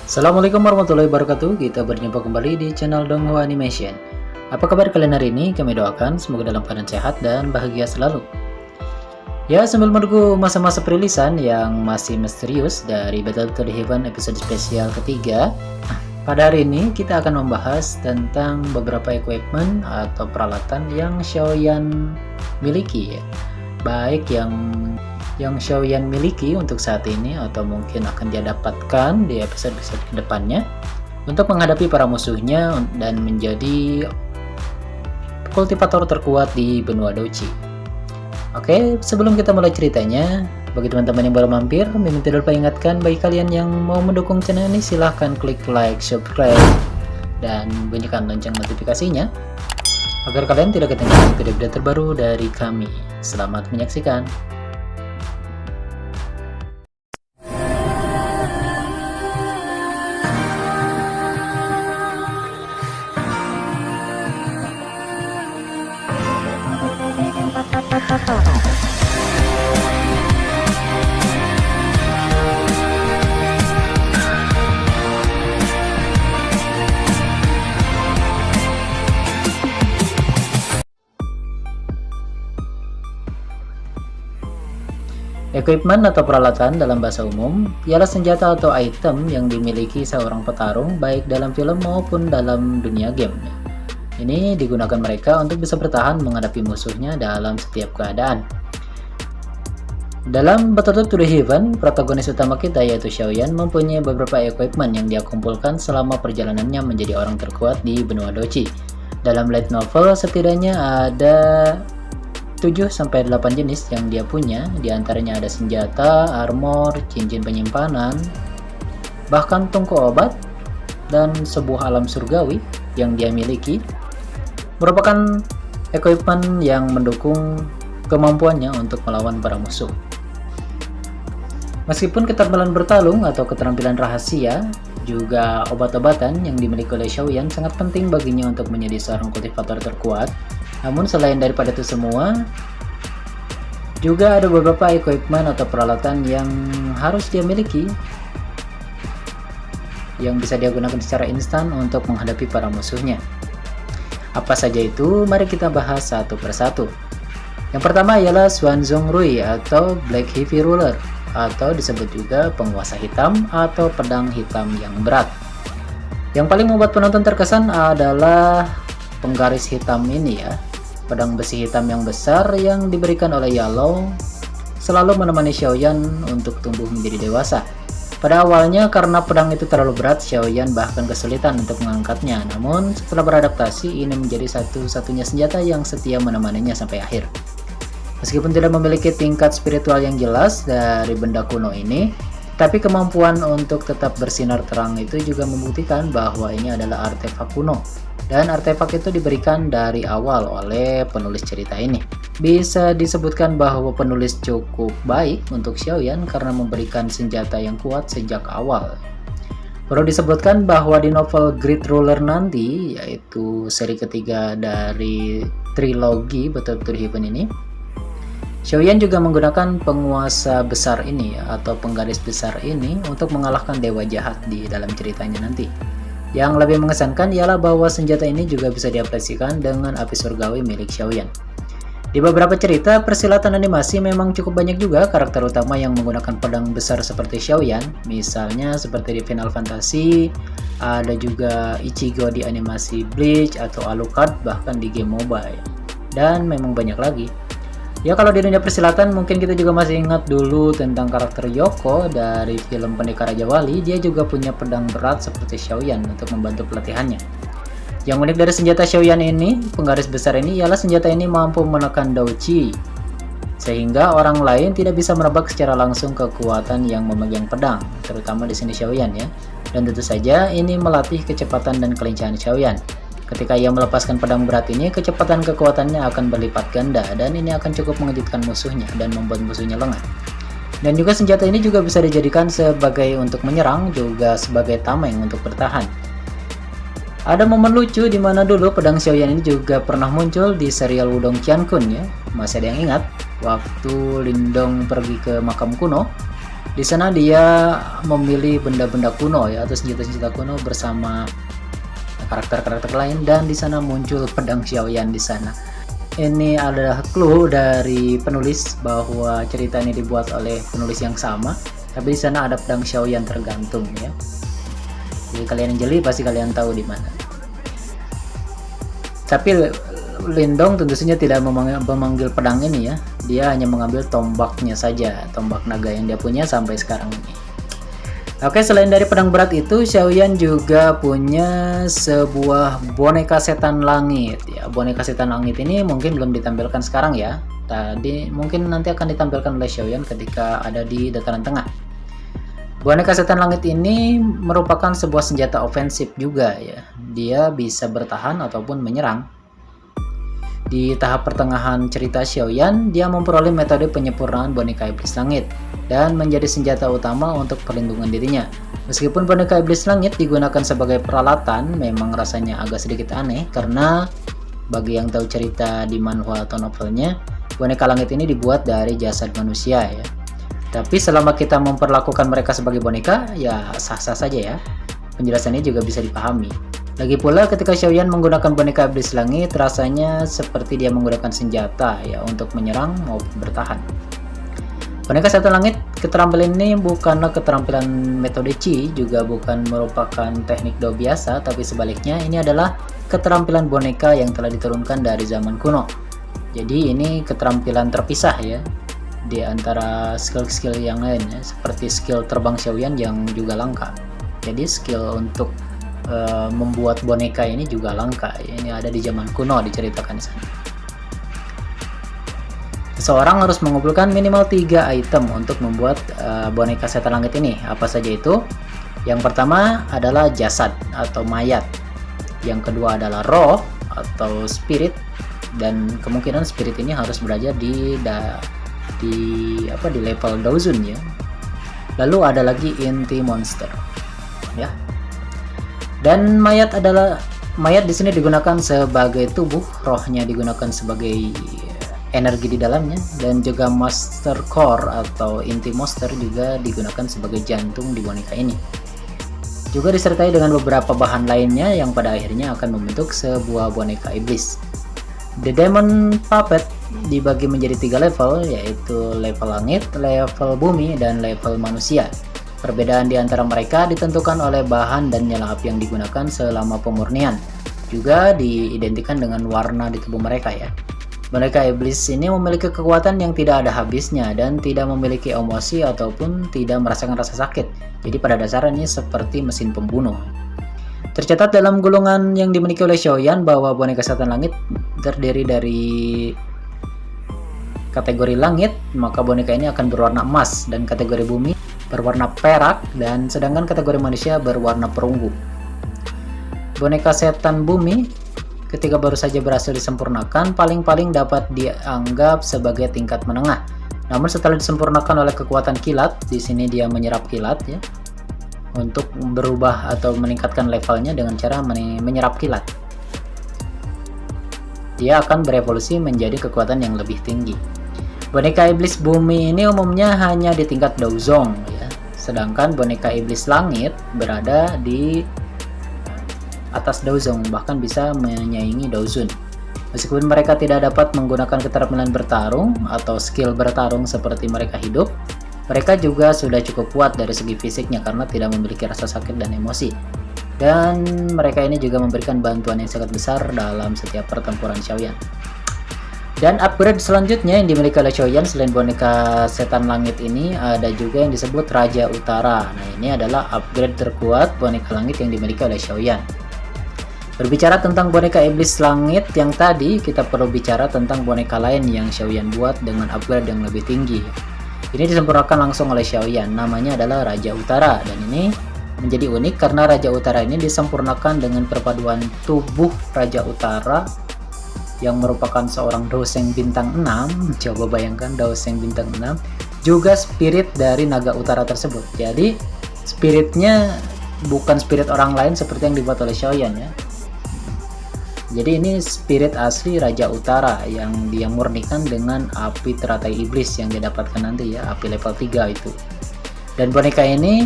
Assalamualaikum warahmatullahi wabarakatuh. Kita berjumpa kembali di channel Donghua Animation. Apa kabar kalian hari ini? Kami doakan semoga dalam keadaan sehat dan bahagia selalu. Ya, sambil menunggu masa-masa perilisan yang masih misterius dari Battle to the Heaven episode spesial ketiga, pada hari ini kita akan membahas tentang beberapa equipment atau peralatan yang Xiaoyan miliki, ya. Baik yang Xiaoyan miliki untuk saat ini atau mungkin akan dia dapatkan di episode-episode kedepannya untuk menghadapi para musuhnya dan menjadi kultivator terkuat di benua Douchi. Oke, sebelum kita mulai ceritanya, bagi teman-teman yang baru mampir, Mimin tidak lupa ingatkan bagi kalian yang mau mendukung channel ini, silahkan klik like, subscribe, dan bunyikan lonceng notifikasinya agar kalian tidak ketinggalan video-video terbaru dari kami. Selamat menyaksikan. Equipment atau peralatan dalam bahasa umum ialah senjata atau item yang dimiliki seorang petarung baik dalam film maupun dalam dunia game. Ini digunakan mereka untuk bisa bertahan menghadapi musuhnya dalam setiap keadaan. Dalam Battle to the Heaven, protagonis utama kita yaitu Xiaoyan mempunyai beberapa equipment yang dia kumpulkan selama perjalanannya menjadi orang terkuat di benua Douchi. Dalam light novel setidaknya ada 7-8 jenis yang dia punya, diantaranya ada senjata, armor, cincin penyimpanan, bahkan tungku obat, dan sebuah alam surgawi yang dia miliki merupakan equipment yang mendukung kemampuannya untuk melawan para musuh. Meskipun keterbatasan bertarung atau keterampilan rahasia, juga obat-obatan yang dimiliki oleh Xiaoyan sangat penting baginya untuk menjadi seorang kultivator terkuat. Namun selain daripada itu semua, juga ada beberapa equipment atau peralatan yang harus dia miliki yang bisa dia gunakan secara instan untuk menghadapi para musuhnya. Apa saja itu? Mari kita bahas satu persatu. Yang pertama ialah Xuanzong Rui atau Black Heavy Ruler, atau disebut juga penguasa hitam atau pedang hitam yang berat. Yang paling membuat penonton terkesan adalah penggaris hitam ini, ya. Pedang besi hitam yang besar yang diberikan oleh Yalou selalu menemani Xiaoyan untuk tumbuh menjadi dewasa. Pada awalnya karena pedang itu terlalu berat, Xiaoyan bahkan kesulitan untuk mengangkatnya. Namun setelah beradaptasi, ini menjadi satu-satunya senjata yang setia menemaninya sampai akhir. Meskipun tidak memiliki tingkat spiritual yang jelas dari benda kuno ini, tapi kemampuan untuk tetap bersinar terang itu juga membuktikan bahwa ini adalah artefak kuno. Dan artefak itu diberikan dari awal oleh penulis cerita ini. Bisa disebutkan bahwa penulis cukup baik untuk Xiaoyan karena memberikan senjata yang kuat sejak awal. Perlu disebutkan bahwa di novel Great Ruler nanti, yaitu seri ketiga dari trilogi Battle to the Heaven ini, Xiaoyan juga menggunakan penguasa besar ini atau penggaris besar ini untuk mengalahkan dewa jahat di dalam ceritanya nanti. Yang lebih mengesankan ialah bahwa senjata ini juga bisa diaplikasikan dengan api surgawi milik Xiaoyan. Di beberapa cerita persilatan animasi memang cukup banyak juga karakter utama yang menggunakan pedang besar seperti Xiaoyan. Misalnya seperti di Final Fantasy, ada juga Ichigo di animasi Bleach atau Alucard bahkan di game mobile. Dan memang banyak lagi. Ya, kalau di dunia persilatan mungkin kita juga masih ingat dulu tentang karakter Yoko dari film Pendekar Raja Wali. Dia juga punya pedang berat seperti Xiaoyan untuk membantu pelatihannya. Yang unik dari senjata Xiaoyan ini, penggaris besar ini, ialah senjata ini mampu menekan Douchi, sehingga orang lain tidak bisa merebak secara langsung kekuatan yang memegang pedang, terutama di sini Xiaoyan, ya. Dan tentu saja ini melatih kecepatan dan kelincahan Xiaoyan. Ketika ia melepaskan pedang berat ini, kecepatan kekuatannya akan berlipat ganda dan ini akan cukup mengejutkan musuhnya dan membuat musuhnya lengah. Dan juga senjata ini juga bisa dijadikan sebagai untuk menyerang, juga sebagai tameng untuk bertahan. Ada momen lucu di mana dulu pedang Xiaoyan ini juga pernah muncul di serial Wudong Qiankun, ya. Masih ada yang ingat? Waktu Lindong pergi ke makam kuno, Di sana dia memilih benda-benda kuno ya, atau senjata-senjata kuno bersama karakter-karakter lain, dan di sana muncul pedang Xiaoyan di sana. Ini adalah clue dari penulis bahwa cerita ini dibuat oleh penulis yang sama, tapi di sana ada pedang Xiaoyan tergantung ya. Jadi kalian yang jeli pasti kalian tahu di mana. Tapi Lindong tentu saja tidak memanggil pedang ini ya. Dia hanya mengambil tombaknya saja, tombak naga yang dia punya sampai sekarang ini. Oke, selain dari pedang berat itu, Xiaoyan juga punya sebuah boneka setan langit ya. Boneka setan langit ini mungkin belum ditampilkan sekarang ya. Tadi mungkin nanti akan ditampilkan oleh Xiaoyan ketika ada di dataran tengah. Boneka setan langit ini merupakan sebuah senjata ofensif juga ya. Dia bisa bertahan ataupun menyerang. Di tahap pertengahan cerita Xiaoyan, dia memperoleh metode penyempurnaan boneka iblis langit dan menjadi senjata utama untuk perlindungan dirinya. Meskipun boneka iblis langit digunakan sebagai peralatan, memang rasanya agak sedikit aneh karena bagi yang tahu cerita di manhwa atau novelnya, boneka langit ini dibuat dari jasad manusia ya. Tapi selama kita memperlakukan mereka sebagai boneka, ya sah-sah saja ya. Penjelasannya juga bisa dipahami. Lagi pula ketika Xiaoyan menggunakan boneka iblis langit, rasanya seperti dia menggunakan senjata ya untuk menyerang maupun bertahan. Boneka setan langit, keterampilan ini bukanlah keterampilan metode Qi, juga bukan merupakan teknik do biasa, tapi sebaliknya ini adalah keterampilan boneka yang telah diturunkan dari zaman kuno. Jadi ini keterampilan terpisah ya di antara skill-skill yang lain ya, seperti skill terbang Xiaoyan yang juga langka. Jadi skill untuk membuat boneka ini juga langka. Ini ada di zaman kuno diceritakan di sana. Seseorang harus mengumpulkan minimal 3 item untuk membuat boneka setan langit ini. Apa saja itu? Yang pertama adalah jasad atau mayat. Yang kedua adalah roh atau spirit, dan kemungkinan spirit ini harus berada di level Daozun ya. Lalu ada lagi inti monster. Ya. Dan mayat di sini digunakan sebagai tubuh, rohnya digunakan sebagai energi di dalamnya, dan juga master core atau inti monster juga digunakan sebagai jantung di boneka ini. Juga disertai dengan beberapa bahan lainnya yang pada akhirnya akan membentuk sebuah boneka iblis. The Demon Puppet dibagi menjadi 3 level, yaitu level langit, level bumi, dan level manusia. Perbedaan di antara mereka ditentukan oleh bahan dan nyala api yang digunakan selama pemurnian. Juga diidentikan dengan warna di tubuh mereka ya. Boneka iblis ini memiliki kekuatan yang tidak ada habisnya dan tidak memiliki emosi ataupun tidak merasakan rasa sakit. Jadi pada dasarnya seperti mesin pembunuh. Tercatat dalam gulungan yang dimiliki oleh Xiaoyan bahwa boneka setan langit terdiri dari kategori langit, maka boneka ini akan berwarna emas, dan kategori bumi berwarna perak, dan sedangkan kategori manusia berwarna perunggu. Boneka setan bumi ketika baru saja berhasil disempurnakan paling-paling dapat dianggap sebagai tingkat menengah. Namun setelah disempurnakan oleh kekuatan kilat, di sini dia menyerap kilat ya, untuk berubah atau meningkatkan levelnya dengan cara menyerap kilat. Dia akan berevolusi menjadi kekuatan yang lebih tinggi. Boneka iblis bumi ini umumnya hanya di tingkat Daozong ya. Sedangkan boneka iblis langit berada di atas Daozong, bahkan bisa menyaingi Daozun. Meskipun mereka tidak dapat menggunakan keterampilan bertarung atau skill bertarung seperti mereka hidup, mereka juga sudah cukup kuat dari segi fisiknya karena tidak memiliki rasa sakit dan emosi. Dan mereka ini juga memberikan bantuan yang sangat besar dalam setiap pertempuran Xiaoyan. Dan upgrade selanjutnya yang dimiliki oleh Xiaoyan selain boneka setan langit ini ada juga yang disebut Raja Utara. Nah, ini adalah upgrade terkuat boneka langit yang dimiliki oleh Xiaoyan. Berbicara tentang boneka iblis langit yang tadi, kita perlu bicara tentang boneka lain yang Xiaoyan buat dengan upgrade yang lebih tinggi. Ini disempurnakan langsung oleh Xiaoyan, namanya adalah Raja Utara, dan ini menjadi unik karena Raja Utara ini disempurnakan dengan perpaduan tubuh Raja Utara yang merupakan seorang Daoseng bintang 6. Coba bayangkan Daoseng bintang 6 juga spirit dari naga utara tersebut. Jadi spiritnya bukan spirit orang lain seperti yang dibuat oleh Xiaoyan ya. Jadi ini spirit asli Raja Utara yang dia murnikan dengan api teratai iblis yang dia dapatkan nanti ya, api level 3 itu. Dan boneka ini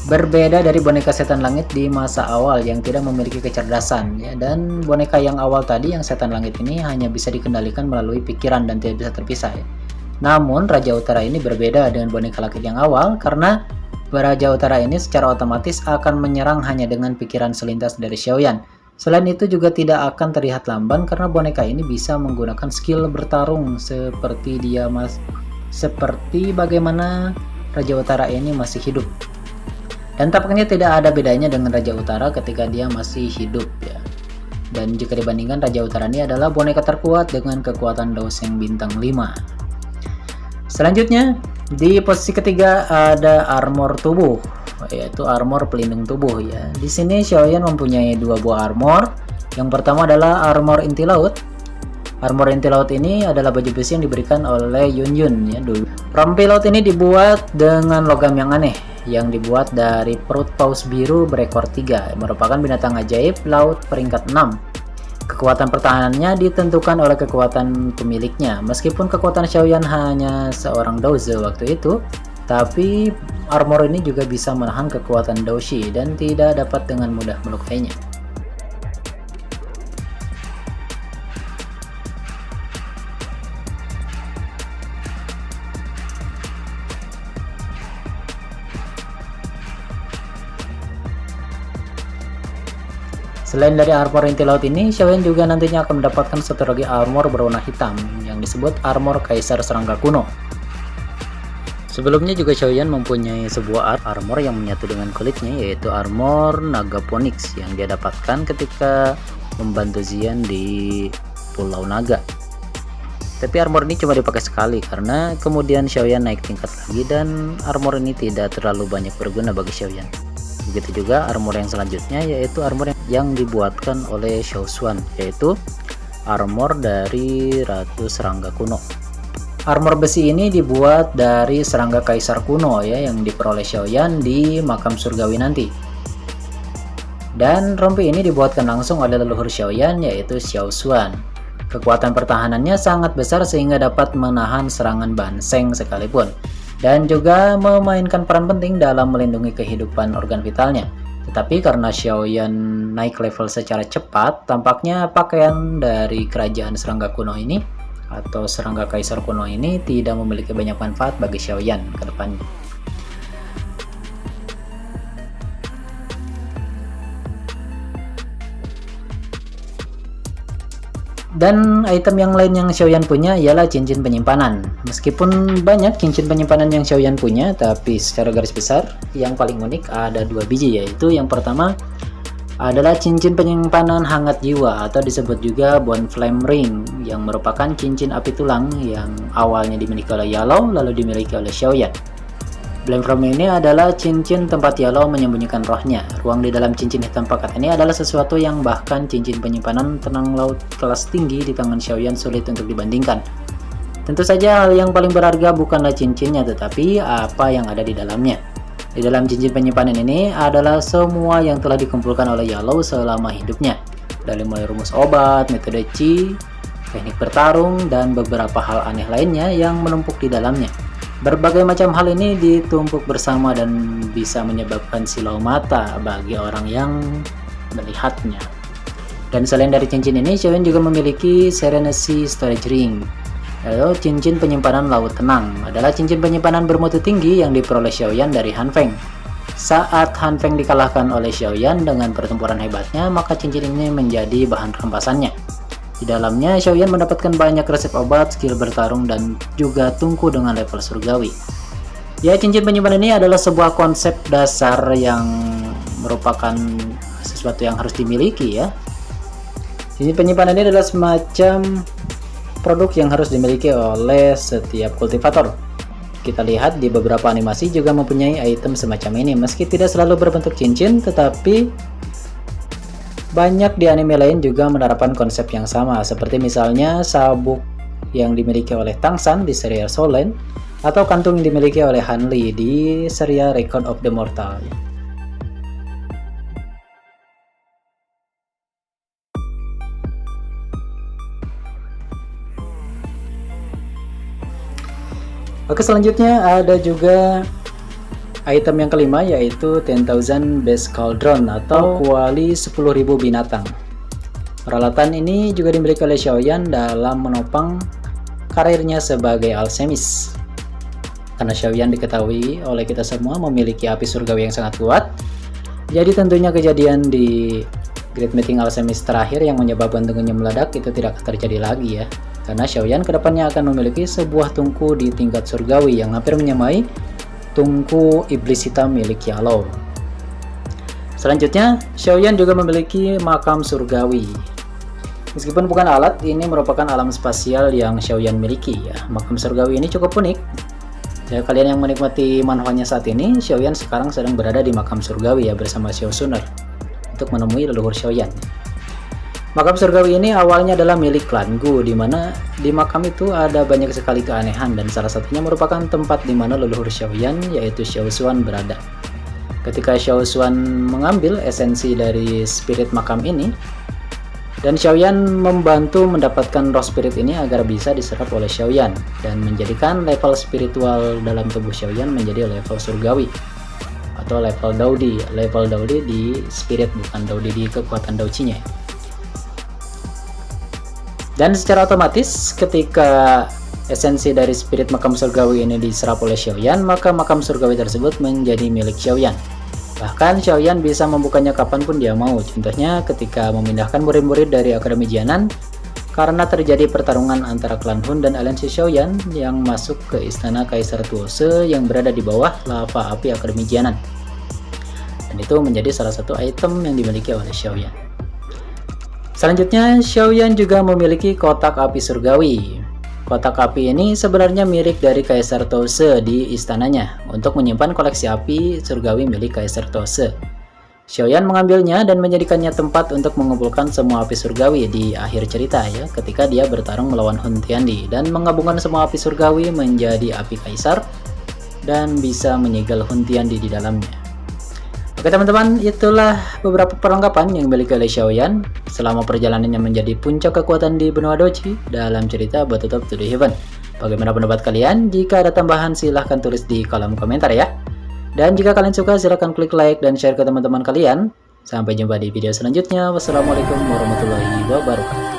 berbeda dari boneka setan langit di masa awal yang tidak memiliki kecerdasan ya. Dan boneka yang awal tadi yang setan langit ini hanya bisa dikendalikan melalui pikiran dan tidak bisa terpisah ya. Namun Raja Utara ini berbeda dengan boneka langit yang awal karena Raja Utara ini secara otomatis akan menyerang hanya dengan pikiran selintas dari Xiaoyan. Selain itu juga tidak akan terlihat lamban karena boneka ini bisa menggunakan skill bertarung seperti bagaimana Raja Utara ini masih hidup. Dan tampaknya tidak ada bedanya dengan Raja Utara ketika dia masih hidup ya. Dan jika dibandingkan, Raja Utara ini adalah boneka terkuat dengan kekuatan Doseng bintang 5. Selanjutnya di posisi ketiga ada armor tubuh, yaitu armor pelindung tubuh ya. Di sini Xiaoyan mempunyai dua buah armor. Yang pertama adalah armor inti laut. Armor inti laut ini adalah baju besi yang diberikan oleh Yun Yun ya dulu. Rompi laut ini dibuat dengan logam yang aneh, yang dibuat dari perut paus biru berekor 3, merupakan binatang ajaib laut peringkat 6. Kekuatan pertahanannya ditentukan oleh kekuatan pemiliknya. Meskipun kekuatan Xiaoyan hanya seorang Daozi waktu itu, tapi armor ini juga bisa menahan kekuatan Daoshi dan tidak dapat dengan mudah melukainya. Selain dari armor inti laut ini, Xiaoyan juga nantinya akan mendapatkan satu lagi armor berwarna hitam yang disebut armor Kaisar Serangga Kuno. Sebelumnya juga Xiaoyan mempunyai sebuah armor yang menyatu dengan kulitnya, yaitu armor Naga Phoenix yang dia dapatkan ketika membantu Xian di Pulau Naga. Tapi armor ini cuma dipakai sekali karena kemudian Xiaoyan naik tingkat lagi dan armor ini tidak terlalu banyak berguna bagi Xiaoyan. Begitu juga armor yang selanjutnya, yaitu armor yang dibuatkan oleh Xiao Xuan, yaitu armor dari Ratu Serangga Kuno. Armor besi ini dibuat dari serangga kaisar kuno ya, yang diperoleh Xiaoyan di makam surgawi nanti. Dan rompi ini dibuatkan langsung oleh leluhur Xiaoyan, yaitu Xiao Xuan. Kekuatan pertahanannya sangat besar sehingga dapat menahan serangan Banseng sekalipun, dan juga memainkan peran penting dalam melindungi kehidupan organ vitalnya. Tetapi karena Xiaoyan naik level secara cepat, tampaknya pakaian dari kerajaan serangga kuno ini atau serangga kaisar kuno ini tidak memiliki banyak manfaat bagi Xiaoyan ke depannya. Dan item yang lain yang Xiaoyan punya ialah cincin penyimpanan. Meskipun banyak cincin penyimpanan yang Xiaoyan punya, tapi secara garis besar yang paling unik ada dua biji, yaitu yang pertama adalah cincin penyimpanan hangat jiwa atau disebut juga Bone Flame Ring, yang merupakan cincin api tulang yang awalnya dimiliki oleh Yalou lalu dimiliki oleh Xiaoyan. Flame Flame ini adalah cincin tempat Yalou menyembunyikan rohnya. Ruang di dalam cincin hitam pekat ini adalah sesuatu yang bahkan cincin penyimpanan tenang laut kelas tinggi di tangan Xiaoyan sulit untuk dibandingkan. Tentu saja hal yang paling berharga bukanlah cincinnya, tetapi apa yang ada di dalamnya. Di dalam cincin penyimpanan ini adalah semua yang telah dikumpulkan oleh Yalou selama hidupnya, dari mulai rumus obat, metode Qi, teknik bertarung, dan beberapa hal aneh lainnya yang menumpuk di dalamnya. Berbagai macam hal ini ditumpuk bersama dan bisa menyebabkan silau mata bagi orang yang melihatnya. Dan selain dari cincin ini, Xiaoyan juga memiliki Serenity Storage Ring, atau cincin penyimpanan laut tenang. Adalah cincin penyimpanan bermutu tinggi yang diperoleh Xiaoyan dari Han Feng. Saat Han Feng dikalahkan oleh Xiaoyan dengan pertempuran hebatnya, maka cincin ini menjadi bahan rampasannya. Di dalamnya, Xiaoyan mendapatkan banyak resep obat, skill bertarung, dan juga tungku dengan level surgawi. Ya, cincin penyimpanan ini adalah sebuah konsep dasar yang merupakan sesuatu yang harus dimiliki ya. Cincin penyimpanan ini adalah semacam produk yang harus dimiliki oleh setiap kultivator. Kita lihat di beberapa animasi juga mempunyai item semacam ini, meski tidak selalu berbentuk cincin, tetapi banyak di anime lain juga menerapkan konsep yang sama, seperti misalnya sabuk yang dimiliki oleh Tang San di serial Soul Land, atau kantung yang dimiliki oleh Han Li di serial Record of the Mortal. Oke, selanjutnya ada juga Item yang kelima yaitu 10,000 Base Cauldron atau kuali 10.000 binatang. Peralatan ini juga dimiliki oleh Xiaoyan dalam menopang karirnya sebagai alchemist. Karena Xiaoyan diketahui oleh kita semua memiliki api surgawi yang sangat kuat, jadi tentunya kejadian di Great Meeting Alchemist terakhir yang menyebabkan tungkunya meledak itu tidak akan terjadi lagi ya. Karena Xiaoyan kedepannya akan memiliki sebuah tungku di tingkat surgawi yang hampir menyamai tungku iblis hitam milik Yalou. Selanjutnya, Xiaoyan juga memiliki makam surgawi. Meskipun bukan alat, ini merupakan alam spasial yang Xiaoyan miliki ya. Makam surgawi ini cukup unik. Ya, kalian yang menikmati manhwanya saat ini, Xiaoyan sekarang sedang berada di makam surgawi ya bersama Xiao Suner untuk menemui leluhur Xiaoyan. Makam surgawi ini awalnya adalah milik klan Gu, di mana di makam itu ada banyak sekali keanehan dan salah satunya merupakan tempat di mana leluhur Xiaoyan yaitu Xiao Xuan berada. Ketika Xiao Xuan mengambil esensi dari spirit makam ini, dan Xiaoyan membantu mendapatkan roh spirit ini agar bisa diserap oleh Xiaoyan dan menjadikan level spiritual dalam tubuh Xiaoyan menjadi level surgawi atau level Daudi. Level Daudi di spirit, bukan Daudi di kekuatan Dauqinya. Dan secara otomatis ketika esensi dari spirit makam surgawi ini diserap oleh Xiaoyan, maka makam surgawi tersebut menjadi milik Xiaoyan. Bahkan Xiaoyan bisa membukanya kapanpun dia mau. Contohnya ketika memindahkan murid-murid dari Akademi Jianan karena terjadi pertarungan antara klan Hun dan aliansi Xiaoyan yang masuk ke istana Kaisar Tuose yang berada di bawah lava api Akademi Jianan. Dan itu menjadi salah satu item yang dimiliki oleh Xiaoyan. Selanjutnya, Xiaoyan juga memiliki kotak api surgawi. Kotak api ini sebenarnya mirip dari Kaisar Tuose di istananya untuk menyimpan koleksi api surgawi milik Kaisar Tuose. Xiaoyan mengambilnya dan menjadikannya tempat untuk mengumpulkan semua api surgawi di akhir cerita ya, ketika dia bertarung melawan Hun Tiandi dan menggabungkan semua api surgawi menjadi api kaisar dan bisa menyegel Hun Tiandi di dalamnya. Oke teman-teman, itulah beberapa perlengkapan yang dimiliki oleh Xiaoyan selama perjalanannya menjadi puncak kekuatan di benua Doji dalam cerita Battle to the Heaven. Bagaimana pendapat kalian? Jika ada tambahan silahkan tulis di kolom komentar ya. Dan jika kalian suka silahkan klik like dan share ke teman-teman kalian. Sampai jumpa di video selanjutnya. Wassalamualaikum warahmatullahi wabarakatuh.